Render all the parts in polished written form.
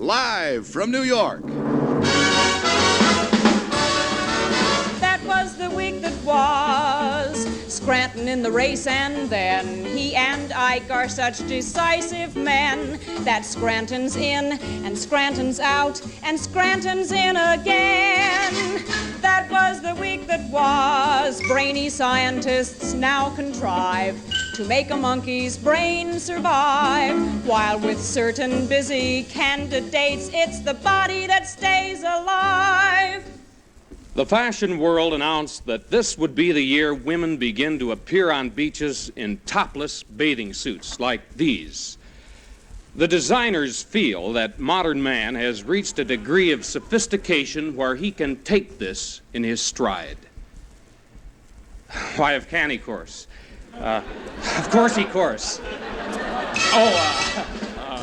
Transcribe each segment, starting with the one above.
live from New York. That was the week that was. Scranton in the race, and then he and Ike are such decisive men that Scranton's in, and Scranton's out, and Scranton's in again. That was the week that was. Brainy scientists now contrive to make a monkey's brain survive, while with certain busy candidates, it's the body that stays alive. The fashion world announced that this would be the year women begin to appear on beaches in topless bathing suits like these. The designers feel that modern man has reached a degree of sophistication where he can take this in his stride. Why, of can he course? Of course he course.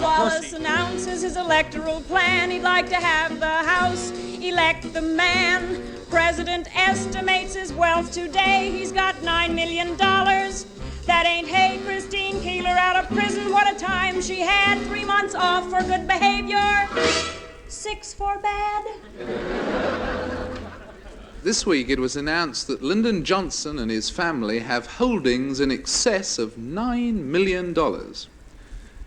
Wallace announces his electoral plan. He'd like to have the House elect the man. President estimates his wealth today. He's got $9 million. That ain't hay. Christine Keeler out of prison. What a time she had. 3 months off for good behavior. 6 for bad. This week it was announced that Lyndon Johnson and his family have holdings in excess of $9 million.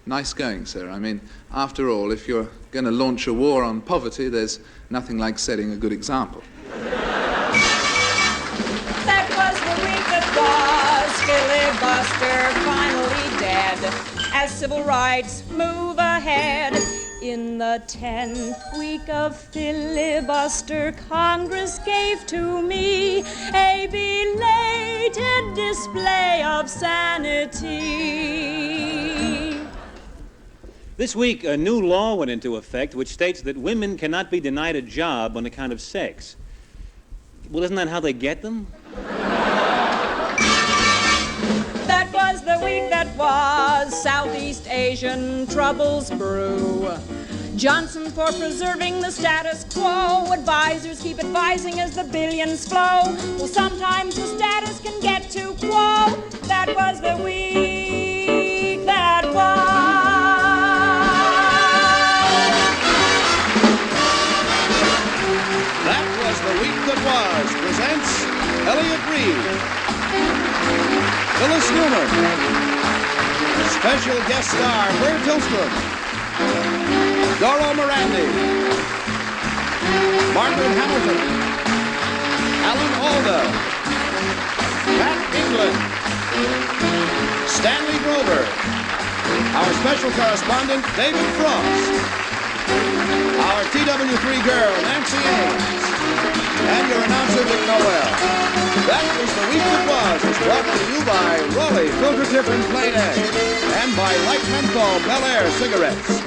Nice going, sir. I mean, after all, if you're going to launch a war on poverty, there's nothing like setting a good example. That was the week that was. Filibuster finally dead. As civil rights move ahead. In the 10th week of filibuster, Congress gave to me a belated display of sanity. This week, a new law went into effect which states that women cannot be denied a job on account of sex. Well, isn't that how they get them? That was the week that was. Southeast Asian troubles brew. Johnson for preserving the status quo. Advisors keep advising as the billions flow. Well, sometimes the status can get too quo. That was the week that was. That was the week that was. Presents Elliott Reed, Phyllis Newman, special guest star Bert Tillstrom, Doro Morandi, Margaret Hamilton, Alan Alda, Pat England, Stanley Grover, our special correspondent David Frost, our TW3 girl Nancy Ames, and your announcer Dick Noel. That was the week that was brought to you by Raleigh Filter Tip and Plain Egg, and by Light Menthol Bel Air cigarettes.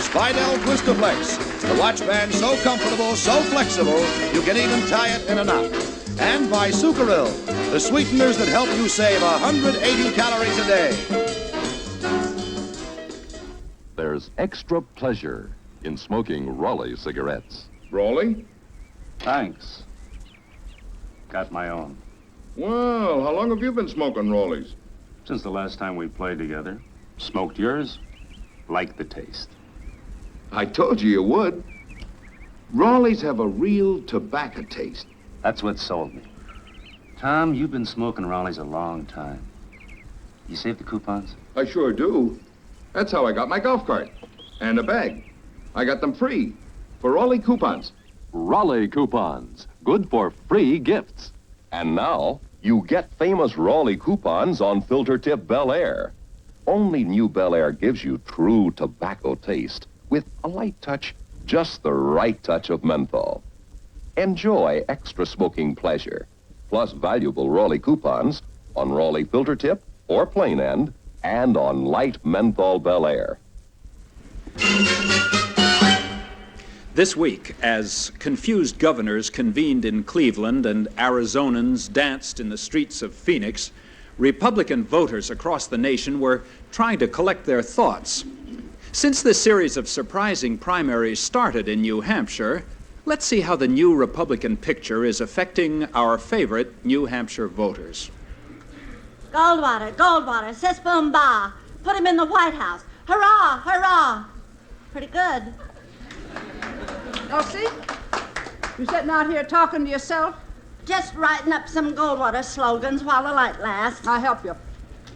Spidell Twistoplex, the watch band so comfortable, so flexible, you can even tie it in a knot. And by Sucril, the sweeteners that help you save 180 calories a day. There's extra pleasure in smoking Raleigh cigarettes. Raleigh? Thanks. Got my own. Well, how long have you been smoking Raleighs? Since the last time we played together. Smoked yours. Like the taste. I told you would. Raleighs have a real tobacco taste. That's what sold me. Tom, you've been smoking Raleighs a long time. You saved the coupons? I sure do. That's how I got my golf cart. And a bag. I got them free. For Raleigh coupons. Raleigh coupons, good for free gifts. And now, you get famous Raleigh coupons on Filter Tip Bel Air. Only new Bel Air gives you true tobacco taste with a light touch, just the right touch of menthol. Enjoy extra smoking pleasure, plus valuable Raleigh coupons on Raleigh Filter Tip or Plain End and on light menthol Bel Air. This week, as confused governors convened in Cleveland and Arizonans danced in the streets of Phoenix, Republican voters across the nation were trying to collect their thoughts. Since this series of surprising primaries started in New Hampshire, let's see how the new Republican picture is affecting our favorite New Hampshire voters. Goldwater, Goldwater, sis boom ba. Put him in the White House. Hurrah, hurrah. Pretty good. Elsie, you sitting out here talking to yourself? Just writing up some Goldwater slogans while the light lasts. I'll help you.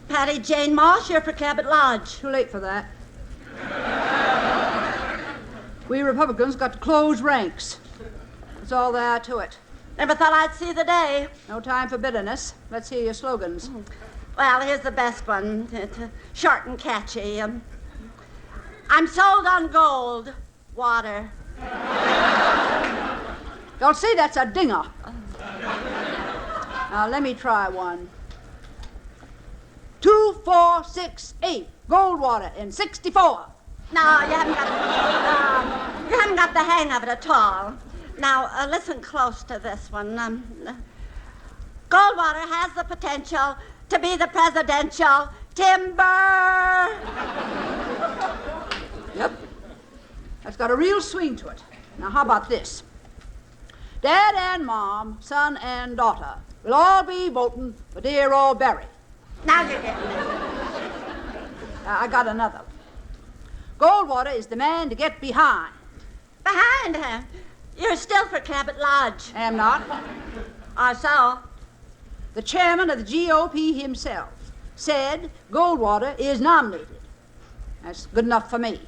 Patty Jane Moss, here for Cabot Lodge. Too late for that. We Republicans got to close ranks. That's all there to it. Never thought I'd see the day. No time for bitterness. Let's hear your slogans. Well, here's the best one. It's short and catchy. I'm sold on gold. Water. Don't see that's a dinger. Now, let me try one. 2, 4, 6, 8. Goldwater in 64. No, you haven't got the hang of it at all. Now, listen close to this one. Goldwater has the potential to be the presidential timber. Yep. That's got a real swing to it. Now, how about this? Dad and Mom, son and daughter will all be voting for dear old Barry. Now you're getting it. I got another. Goldwater is the man to get behind. Behind her? You're still for Cabot Lodge. Am not. Or so. The chairman of the GOP himself said Goldwater is nominated. That's good enough for me.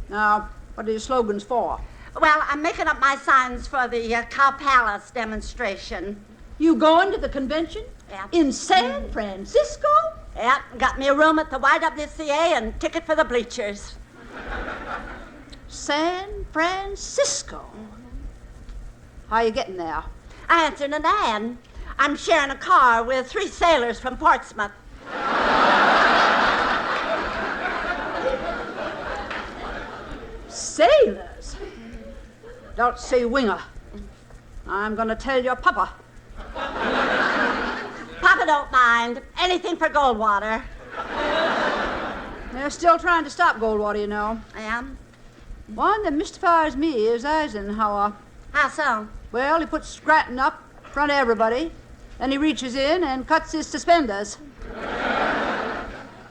Now, what are your slogans for? Well, I'm making up my signs for the Cow Palace demonstration. You going to the convention? Yeah. In San Francisco? Yeah, got me a room at the YWCA and ticket for the bleachers. San Francisco? How are you getting there? I answered an ad. I'm sharing a car with 3 sailors from Portsmouth. Sailors? Don't say winger. I'm going to tell your papa. Papa don't mind. Anything for Goldwater. They're still trying to stop Goldwater, you know. I am? One that mystifies me is Eisenhower. How so? Well, he puts Scranton up in front of everybody, then he reaches in and cuts his suspenders.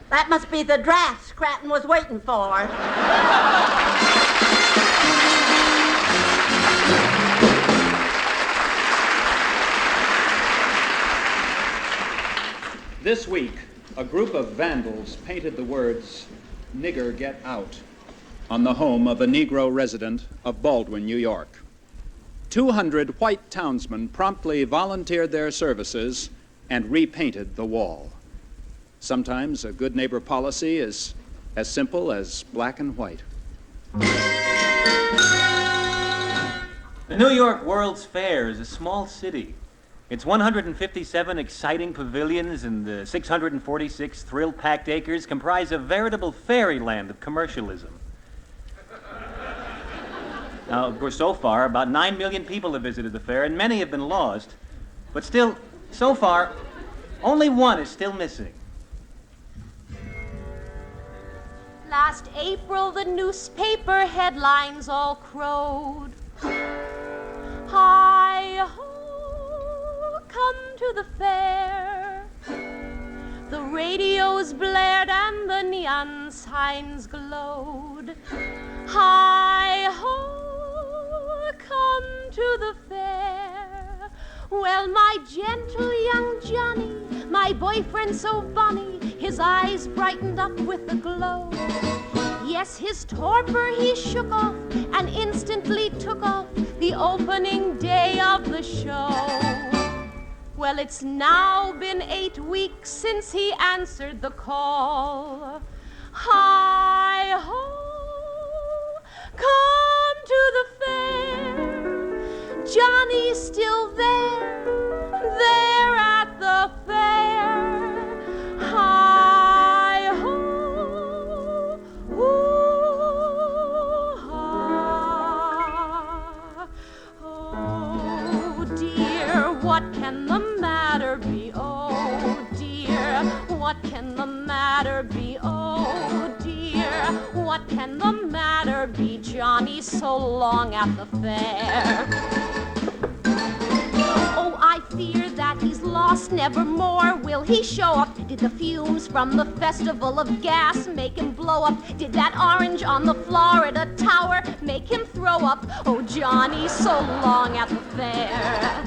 That must be the draft Scranton was waiting for. This week, a group of vandals painted the words, "Nigger, get out," on the home of a Negro resident of Baldwin, New York. 200 white townsmen promptly volunteered their services and repainted the wall. Sometimes a good neighbor policy is as simple as black and white. The New York World's Fair is a small city. Its 157 exciting pavilions and the 646 thrill-packed acres comprise a veritable fairyland of commercialism. Now, of course, so far, about 9 million people have visited the fair, and many have been lost. But still, so far, only one is still missing. Last April, the newspaper headlines all crowed. Hi-ho, come to the fair. The radios blared and the neon signs glowed. Hi-ho, come to the fair. Well, my gentle young Johnny, my boyfriend so bonny, his eyes brightened up with a glow. Yes, his torpor he shook off and instantly took off the opening day of the show. Well, it's now been 8 weeks since he answered the call. Hi-ho, come to the fair. Johnny's still there at the fair. Hi-ho, ooh-ha. Oh, dear, what can the matter be? Oh, dear, what can the matter be? Oh, dear, what can the matter be? Johnny's so long at the fair. Oh, I fear that he's lost, nevermore will he show up. Did the fumes from the festival of gas make him blow up? Did that orange on the Florida tower make him throw up? Oh, Johnny, so long at the fair.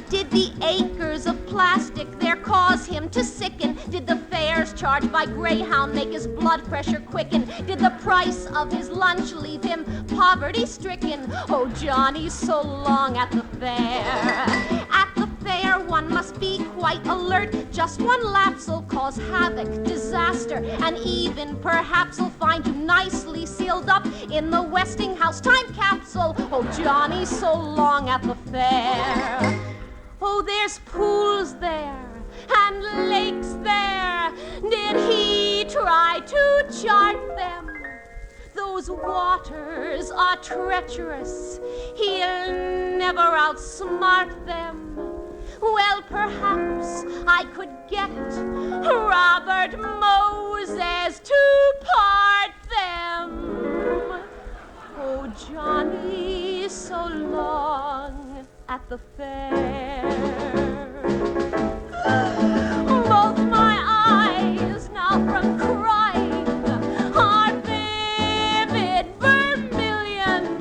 Did the acres of plastic there cause him to sicken? Did the fares charged by Greyhound make his blood pressure quicken? Did the price of his lunch leave him poverty-stricken? Oh, Johnny, so long at the fair. At the fair, one must be quite alert. Just one lapse'll cause havoc, disaster, and even perhaps will find you nicely sealed up in the Westinghouse time capsule. Oh, Johnny, so long at the fair. Oh, there's pools there and lakes there. Did he try to chart them? Those waters are treacherous. He'll never outsmart them. Well, perhaps I could get Robert Moses to part them. Oh, Johnny, so long at the fair. Both my eyes now from crying are vivid vermilion.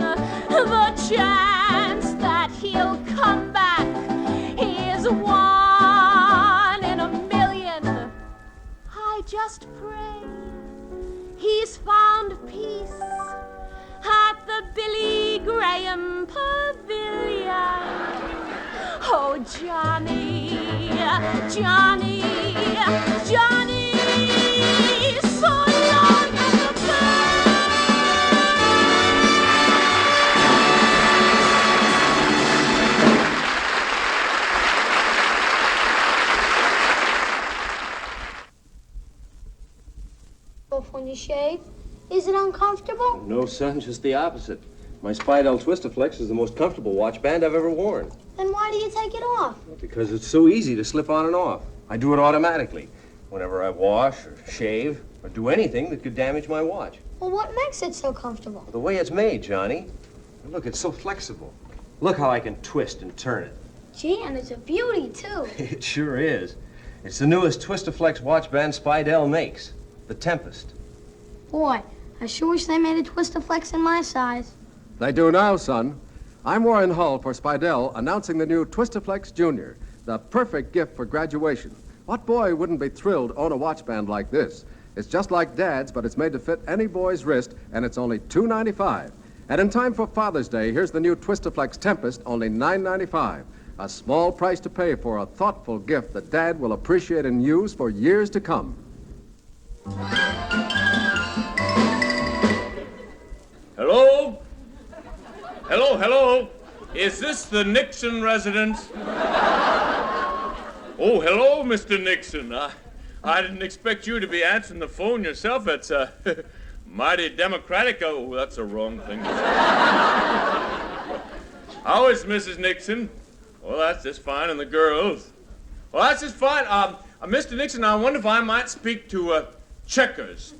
The chance that he'll come back is 1 in a million. I just pray he's found peace at the Billy Graham Pavilion. Oh, Johnny, Johnny, Johnny, so long at the When you shave, is it uncomfortable? No, son, just the opposite. My Spidell Twistaflex is the most comfortable watch band I've ever worn. Then why do you take it off? Because it's so easy to slip on and off. I do it automatically whenever I wash or shave or do anything that could damage my watch. Well, what makes it so comfortable? The way it's made, Johnny. Look, it's so flexible. Look how I can twist and turn it. Gee, and it's a beauty, too. It sure is. It's the newest Twistaflex watch band Spidell makes, the Tempest. Boy, I sure wish they made a Twistaflex in my size. They do now, son. I'm Warren Hull for Spidell, announcing the new Twistaflex Junior, the perfect gift for graduation. What boy wouldn't be thrilled to own a watch band like this? It's just like Dad's, but it's made to fit any boy's wrist, and it's only $2.95. And in time for Father's Day, here's the new Twistaflex Tempest, only $9.95. A small price to pay for a thoughtful gift that Dad will appreciate and use for years to come. Hello? Hello, hello. Is this the Nixon residence? Oh, hello, Mr. Nixon. I didn't expect you to be answering the phone yourself. That's mighty democratic. Oh, that's a wrong thing to say. How is Mrs. Nixon? Well, that's just fine. And the girls? Well, that's just fine. Mr. Nixon, I wonder if I might speak to Checkers.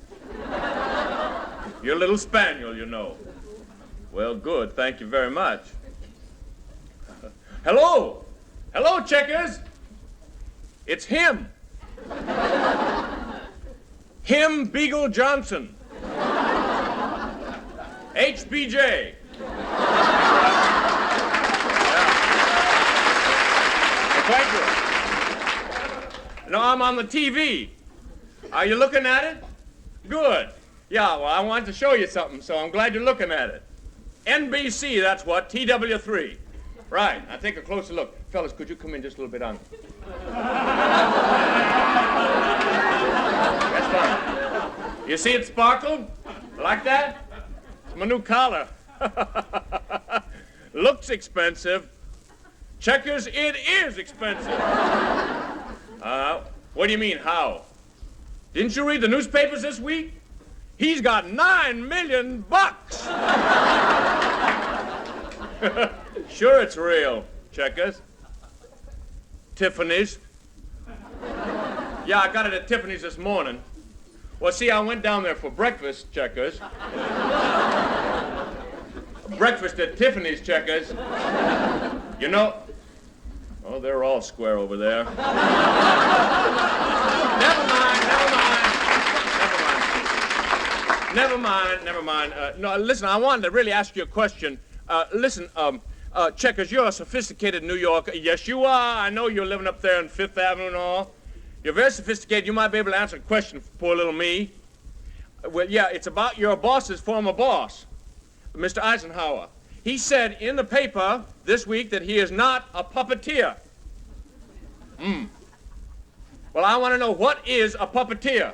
Your little spaniel, you know. Well, good. Thank you very much. Hello? Hello, Checkers? It's him. Him Beagle Johnson. HBJ. Thank you. No, I'm on the TV. Are you looking at it? Good. Yeah, well, I wanted to show you something, so I'm glad you're looking at it. NBC, that's what, TW3. Right, now take a closer look. Fellas, could you come in just a little bit on? That's fine. You see it sparkle? Like that? It's my new collar. Looks expensive. Checkers, it is expensive. What do you mean, how? Didn't you read the newspapers this week? He's got $9 million. Sure it's real, Checkers. Tiffany's. Yeah, I got it at Tiffany's this morning. Well, see, I went down there for breakfast, Checkers. Breakfast at Tiffany's, Checkers. You know... Oh, they're all square over there. Never mind. No, listen, I wanted to really ask you a question. Listen, Checkers, you're a sophisticated New Yorker. Yes, you are. I know you're living up there on Fifth Avenue and all. You're very sophisticated. You might be able to answer a question for poor little me. Well, yeah, it's about your boss's former boss, Mr. Eisenhower. He said in the paper this week that he is not a puppeteer. Well, I want to know, what is a puppeteer?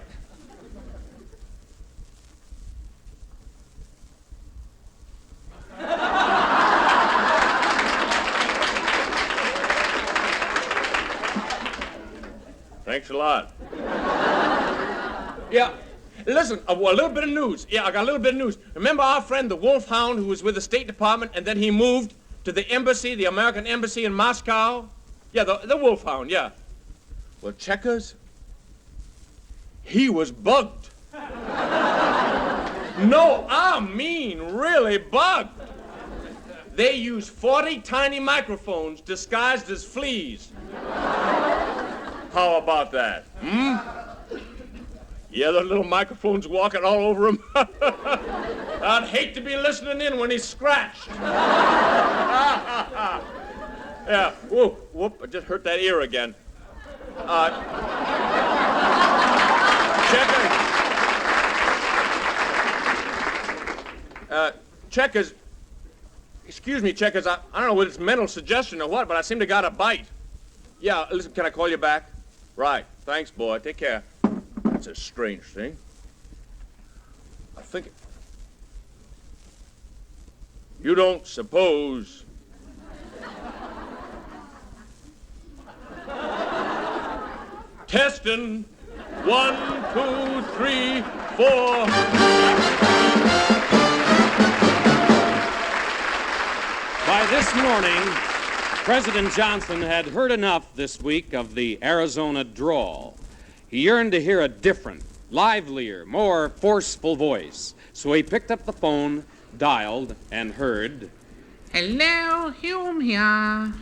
Thanks a lot. Yeah. Listen, a little bit of news. Yeah, I got a little bit of news. Remember our friend, the Wolfhound, who was with the State Department, and then he moved to the embassy, the American embassy in Moscow? Yeah, the Wolfhound, yeah. Well, Checkers, he was bugged. No, I mean really bugged. They used 40 tiny microphones disguised as fleas. How about that? Yeah, the little microphones walking all over him. I'd hate to be listening in when he's scratched. Yeah, whoop, I just hurt that ear again. Checkers, excuse me, Checkers, I don't know whether it's mental suggestion or what, but I seem to got a bite. Yeah, listen, can I call you back? Right, thanks, boy, take care. That's a strange thing. I think... You don't suppose... Testing. 1, 2, 3, 4. By this morning, President Johnson had heard enough this week of the Arizona drawl. He yearned to hear a different, livelier, more forceful voice. So he picked up the phone, dialed, and heard... Hello, Hume here.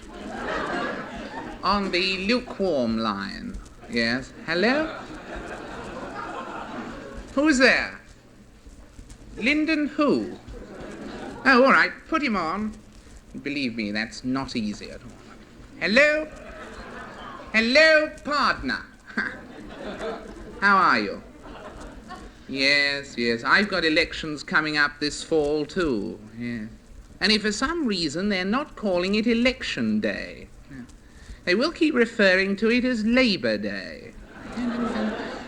On the lukewarm line. Yes, hello? Who's there? Lyndon who? Oh, all right, put him on. Believe me, that's not easy at all. Hello? Hello, partner. How are you? Yes, I've got elections coming up this fall, too. Yes. And if for some reason they're not calling it Election Day, they will keep referring to it as Labor Day.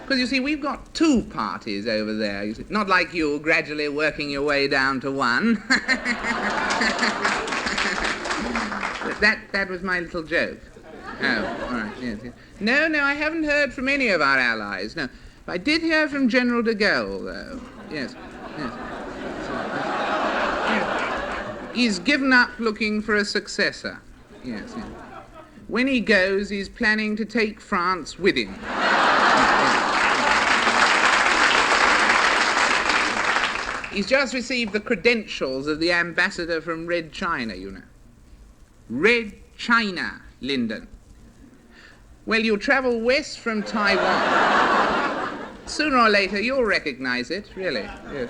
Because, you see, we've got two parties over there. You see. Not like you, gradually working your way down to one. That was my little joke. Oh, all right, yes. No, I haven't heard from any of our allies, no. I did hear from General de Gaulle, though. Yes. He's given up looking for a successor. Yes. When he goes, he's planning to take France with him. He's just received the credentials of the ambassador from Red China, you know. Red China, Lyndon. Well, you travel west from Taiwan. Sooner or later, you'll recognize it, really. Yes.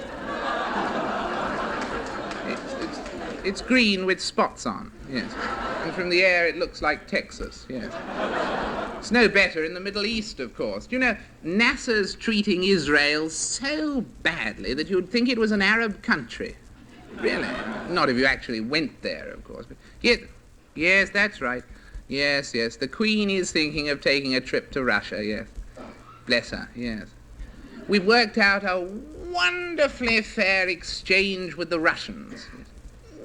It's green with spots on, yes. And from the air, it looks like Texas, yes. It's no better in the Middle East, of course. You know, NASA's treating Israel so badly that you'd think it was an Arab country. Really. Not if you actually went there, of course. But yes, that's right. Yes. The Queen is thinking of taking a trip to Russia, yes. Bless her, yes. We've worked out a wonderfully fair exchange with the Russians.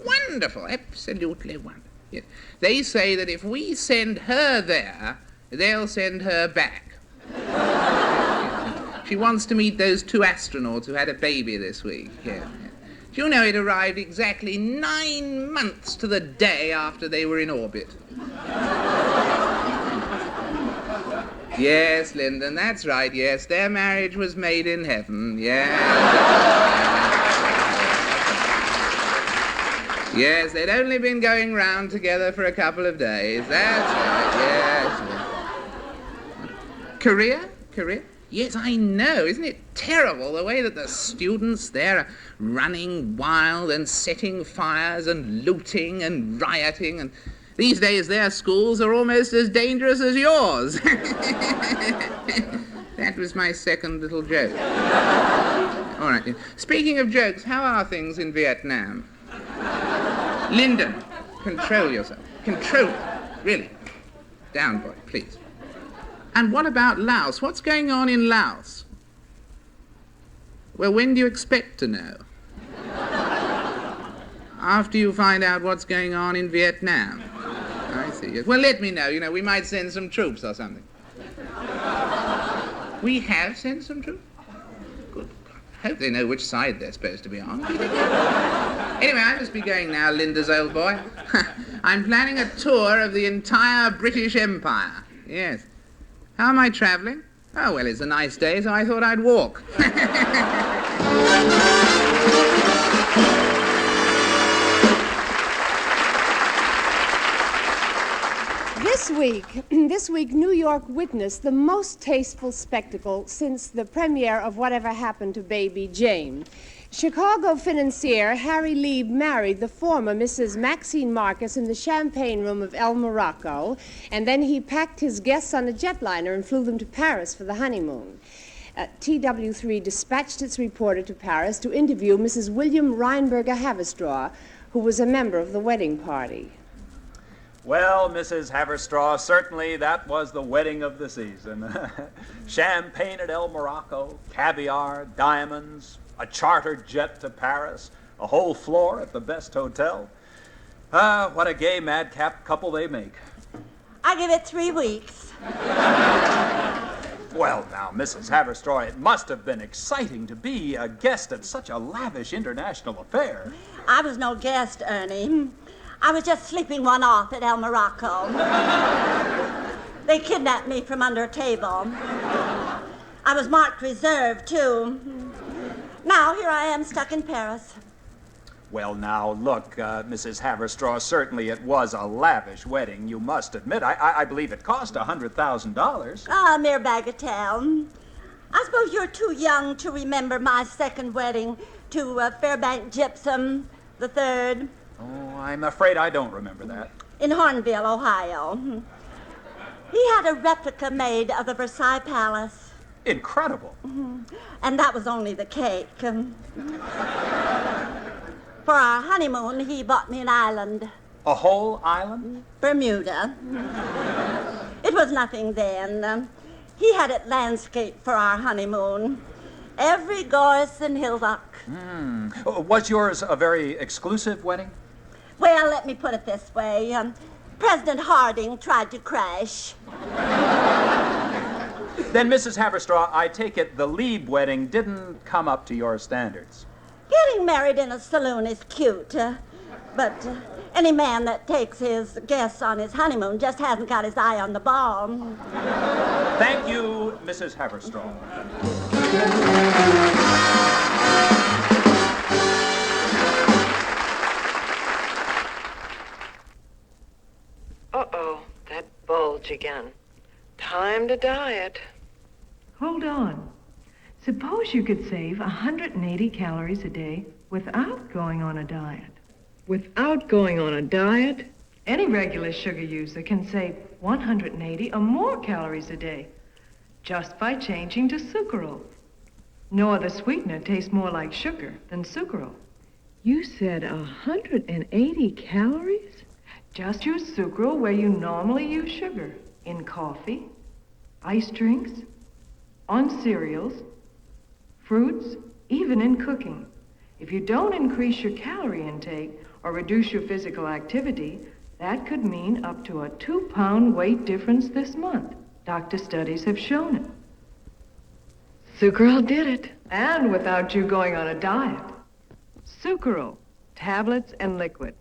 Wonderful, absolutely wonderful. Yes. They say that if we send her there, they'll send her back. She wants to meet those 2 astronauts who had a baby this week. Yes. Do you know it arrived exactly 9 months to the day after they were in orbit? Yes, Lyndon, that's right, yes. Their marriage was made in heaven, yes. Yes, they'd only been going round together for a couple of days. That's right, yes. Korea? Yes, I know. Isn't it terrible the way that the students there are running wild and setting fires and looting and rioting, and these days their schools are almost as dangerous as yours. That was my second little joke. All right. Speaking of jokes, how are things in Vietnam? Lyndon, control yourself. Control it. Really. Down, boy, please. And what about Laos? What's going on in Laos? Well, when do you expect to know? After you find out what's going on in Vietnam. I see. Yes. Well, let me know. You know, we might send some troops or something. We have sent some troops? Good. I hope they know which side they're supposed to be on. Anyway, I must be going now, Linda's old boy. I'm planning a tour of the entire British Empire. Yes. How am I traveling? Oh, well, it's a nice day, so I thought I'd walk. This week, New York witnessed the most tasteful spectacle since the premiere of Whatever Happened to Baby Jane. Chicago financier Harry Lieb married the former Mrs. Maxine Marcus in the champagne room of El Morocco, and then he packed his guests on a jetliner and flew them to Paris for the honeymoon. TW3 dispatched its reporter to Paris to interview Mrs. William Reinberger Haverstraw, who was a member of the wedding party. Well, Mrs. Haverstraw, certainly that was the wedding of the season. Champagne at El Morocco, caviar, diamonds, a chartered jet to Paris, a whole floor at the best hotel. What a gay madcap couple they make. I give it 3 weeks. Well, now, Mrs. Haverstraw, it must have been exciting to be a guest at such a lavish international affair. I was no guest, Ernie. I was just sleeping one off at El Morocco. They kidnapped me from under a table. I was marked reserve, too. Now, here I am stuck in Paris. Well, now, look, Mrs. Haverstraw, certainly it was a lavish wedding, you must admit. I believe it cost $100,000. Ah, mere bagatelle. I suppose you're too young to remember my second wedding to Fairbank Gypsum, the third. Oh, I'm afraid I don't remember that. In Hornville, Ohio. He had a replica made of the Versailles Palace. Incredible. And that was only the cake. For our honeymoon, he bought me an island. A whole island? Bermuda. It was nothing then. He had it landscaped for our honeymoon. Every gorse and hillock. Was yours a very exclusive wedding? Well, let me put it this way. President Harding tried to crash. Then, Mrs. Haverstraw, I take it the Lieb wedding didn't come up to your standards. Getting married in a saloon is cute, but any man that takes his guests on his honeymoon just hasn't got his eye on the ball. Thank you, Mrs. Haverstraw. Uh-oh, that bulge again. Time to diet. Hold on. Suppose you could save 180 calories a day without going on a diet. Without going on a diet? Any regular sugar user can save 180 or more calories a day just by changing to sucralose. No other sweetener tastes more like sugar than sucralose. You said 180 calories? Just use sucralose where you normally use sugar. In coffee, iced drinks, on cereals, fruits, even in cooking. If you don't increase your calorie intake or reduce your physical activity, that could mean up to a 2-pound weight difference this month. Doctor studies have shown it. Sucralose did it. And without you going on a diet. Sucralose, tablets and liquid.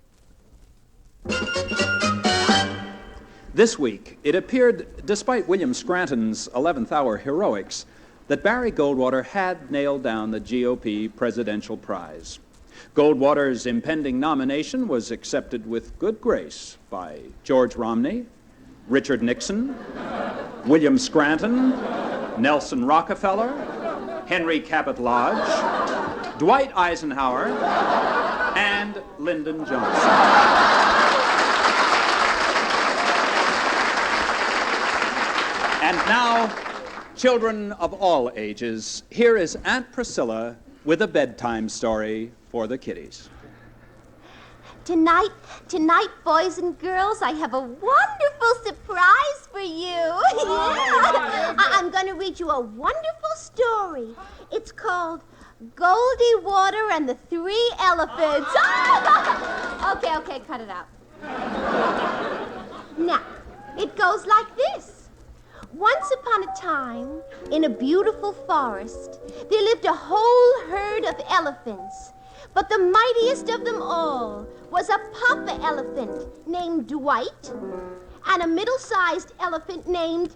This week, it appeared, despite William Scranton's 11th hour heroics, that Barry Goldwater had nailed down the GOP presidential prize. Goldwater's impending nomination was accepted with good grace by George Romney, Richard Nixon, William Scranton, Nelson Rockefeller, Henry Cabot Lodge, Dwight Eisenhower, and Lyndon Johnson. And now, children of all ages, here is Aunt Priscilla with a bedtime story for the kiddies. Tonight, boys and girls, I have a wonderful surprise for you. Yeah. I'm going to read you a wonderful story. It's called Goldie Water and the Three Elephants. Okay, cut it out. Now, it goes like this. Once upon a time, in a beautiful forest, there lived a whole herd of elephants. But the mightiest of them all was a papa elephant named Dwight and a middle-sized elephant named...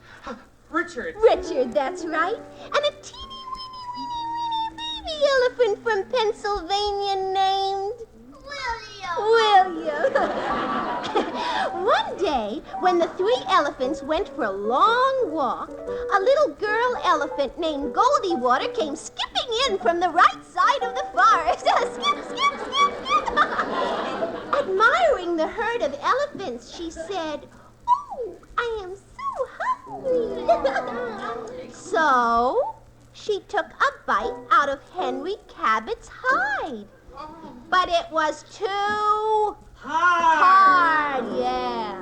Richard. Richard, that's right. And a teeny-weeny baby elephant from Pennsylvania named... William. One day, when the three elephants went for a long walk, a little girl elephant named Goldie Water came skipping in from the right side of the forest. Skip, skip, skip, skip. Admiring the herd of elephants, she said, "Oh, I am so hungry." So, she took a bite out of Henry Cabot's hide. But it was too hard, yeah.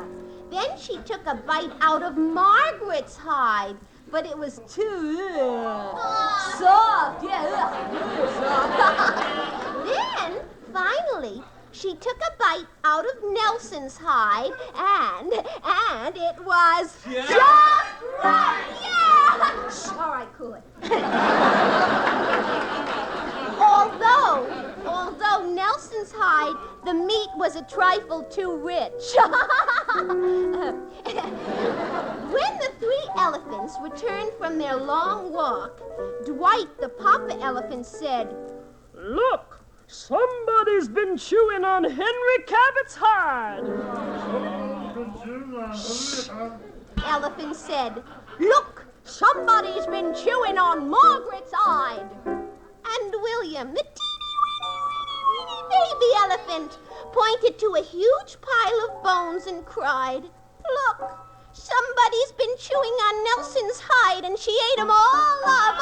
Then she took a bite out of Margaret's hide, but it was too soft, soft. Then, finally, she took a bite out of Nelson's hide, and it was just right, yeah. All right, cool it. Although Nelson's hide, the meat was a trifle too rich. When the three elephants returned from their long walk, Dwight, the papa elephant, said, "Look, somebody's been chewing on Henry Cabot's hide." Shh. Elephant said, "Look, somebody's been chewing on Margaret's hide." And William, the teeny-weeny baby elephant, pointed to a huge pile of bones and cried, "Look, somebody's been chewing on Nelson's hide and she ate them all up."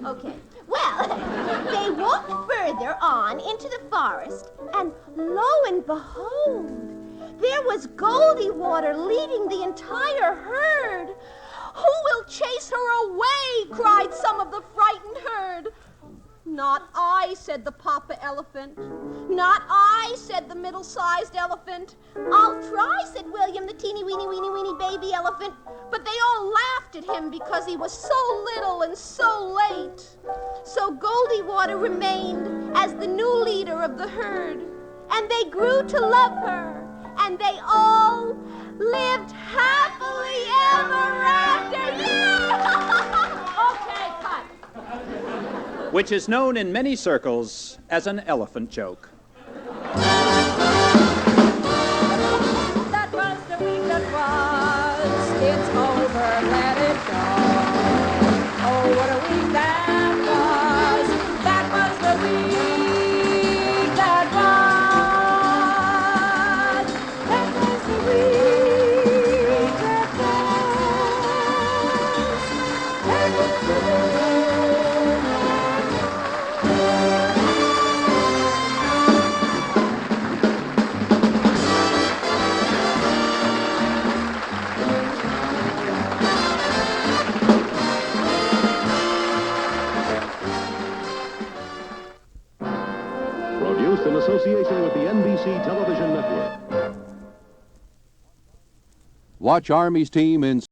Okay, well, they walked further on into the forest, and lo and behold, there was Goldie Water leading the entire herd. "Who will chase her away?" cried some of the frightened herd. "Not I," said the papa elephant. "Not I," said the middle-sized elephant. "I'll try," said William, the teeny-weeny baby elephant. But they all laughed at him because he was so little and so late. So Goldie Water remained as the new leader of the herd. And they grew to love her. And they all lived happily ever after. Yeah! Okay, cut. Which is known in many circles as an elephant joke. That was the week that was. It's over, let it go. Oh, what a week that was. That was the week that was. That was the week that was. That was the week. Produced in association with the NBC Television Network. Watch Army's team in